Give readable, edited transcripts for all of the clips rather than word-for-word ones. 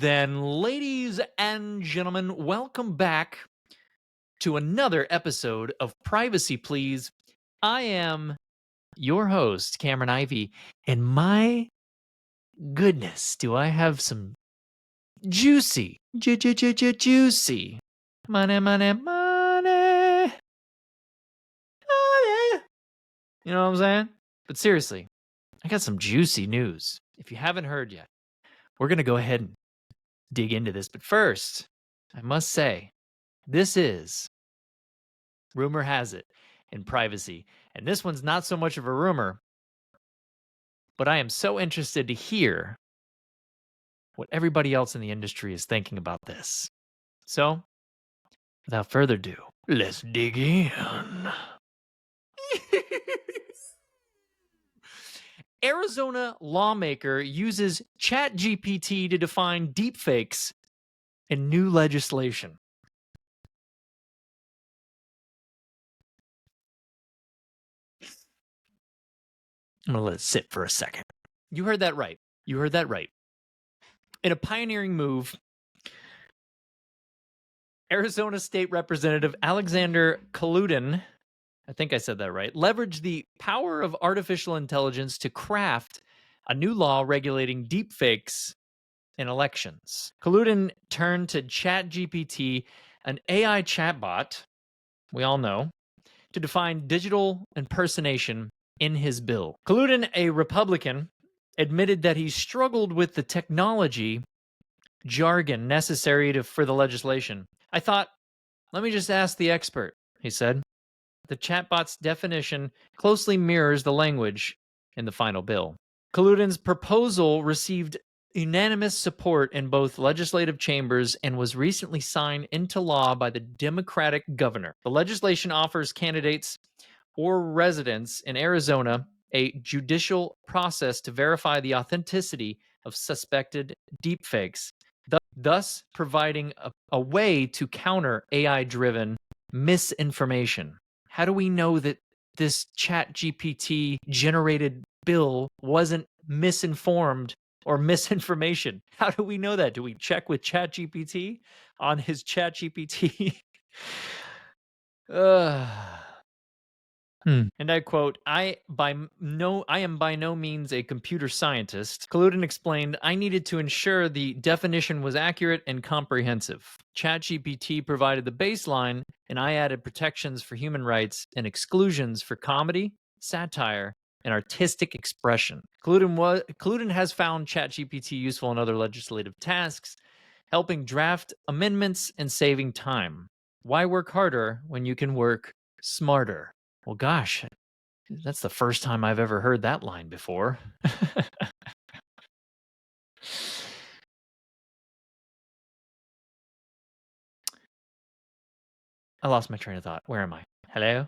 then, ladies and gentlemen, welcome back to another episode of Privacy Please. I am your host, Cameron Ivey, and my goodness, do I have some juicy, juicy money. You know what I'm saying? But seriously, I got some juicy news. If you haven't heard yet, we're going to go ahead and dig into this. But first, I must say, this is Rumor Has It in Privacy. And this one's not so much of a rumor, but I am so interested to hear what everybody else in the industry is thinking about this. So, without further ado, let's dig in. Arizona lawmaker uses ChatGPT to define deepfakes in new legislation. I'm going to let it sit for a second. You heard that right. You heard that right. In a pioneering move, Arizona State Representative Alexander Kolodin, I think I said that right, leveraged the power of artificial intelligence to craft a new law regulating deepfakes in elections. Kolodin turned to ChatGPT, an AI chatbot, we all know, to define digital impersonation in his bill. Kolodin, a Republican, admitted that he struggled with the technology jargon necessary for the legislation. I thought, let me just ask the expert, he said. The chatbot's definition closely mirrors the language in the final bill. Kolodin's proposal received unanimous support in both legislative chambers and was recently signed into law by the Democratic governor. The legislation offers candidates or residents in Arizona a judicial process to verify the authenticity of suspected deepfakes, thus providing a way to counter AI-driven misinformation. How do we know that this ChatGPT generated bill wasn't misinformed or misinformation? How do we know that? Do we check with ChatGPT on his ChatGPT? And I quote, I am by no means a computer scientist. Kolodin explained, I needed to ensure the definition was accurate and comprehensive. ChatGPT provided the baseline, and I added protections for human rights and exclusions for comedy, satire, and artistic expression. Kolodin has found ChatGPT useful in other legislative tasks, helping draft amendments and saving time. Why work harder when you can work smarter? Well, gosh, that's the first time I've ever heard that line before. I lost my train of thought. Where am I? Hello?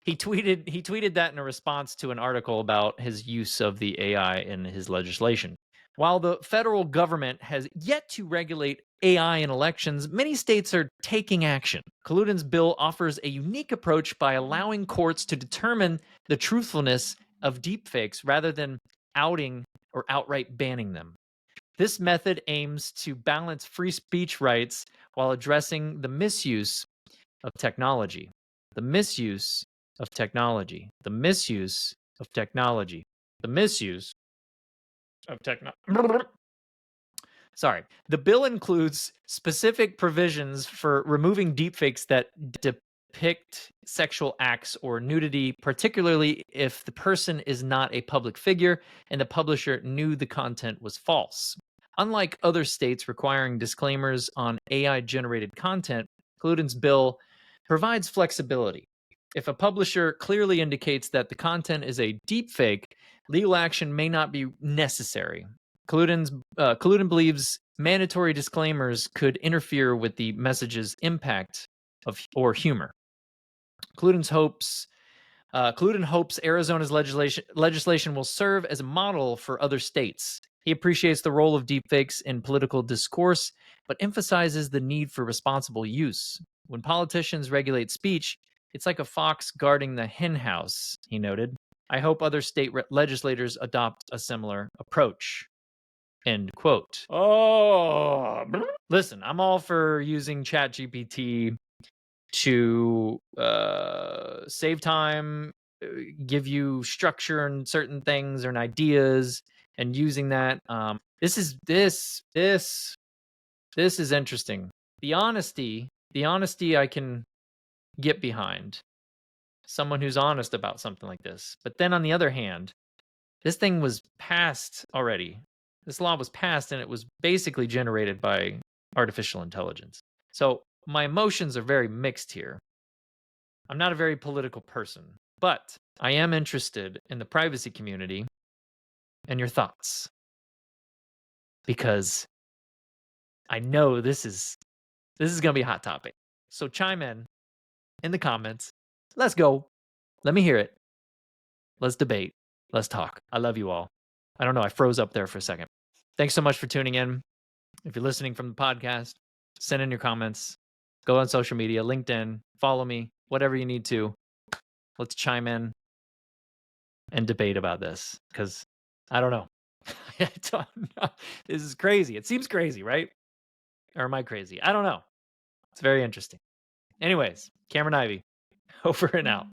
He tweeted that in a response to an article about his use of the AI in his legislation. While the federal government has yet to regulate AI in elections, many states are taking action. Kolodin's bill offers a unique approach by allowing courts to determine the truthfulness of deepfakes rather than outing or outright banning them. This method aims to balance free speech rights while addressing the misuse of technology. The misuse of technology. The misuse of technology. The misuse of technology. Sorry. The bill includes specific provisions for removing deepfakes that depict sexual acts or nudity, particularly if the person is not a public figure and the publisher knew the content was false. Unlike other states requiring disclaimers on AI-generated content, Kolodin's bill provides flexibility. If a publisher clearly indicates that the content is a deepfake, legal action may not be necessary. Kolodin believes mandatory disclaimers could interfere with the message's impact or humor. Kolodin hopes Arizona's legislation will serve as a model for other states. He appreciates the role of deepfakes in political discourse, but emphasizes the need for responsible use. When politicians regulate speech, it's like a fox guarding the hen house, he noted. I hope other state legislators adopt a similar approach. End quote. Oh, listen, I'm all for using ChatGPT to save time, give you structure and certain things and ideas, and using that. This is interesting. The honesty I can get behind. Someone who's honest about something like this. But then on the other hand, this thing was passed already. This law was passed and it was basically generated by artificial intelligence. So my emotions are very mixed here. I'm not a very political person, but I am interested in the privacy community and your thoughts. Because I know this is going to be a hot topic. So chime in the comments. Let's go. Let me hear it. Let's debate. Let's talk. I love you all. I don't know. I froze up there for a second. Thanks so much for tuning in. If you're listening from the podcast, send in your comments. Go on social media, LinkedIn, follow me, whatever you need to. Let's chime in and debate about this because I don't know. I don't know. This is crazy. It seems crazy, right? Or am I crazy? I don't know. It's very interesting. Anyways, Cameron Ivey, over and out.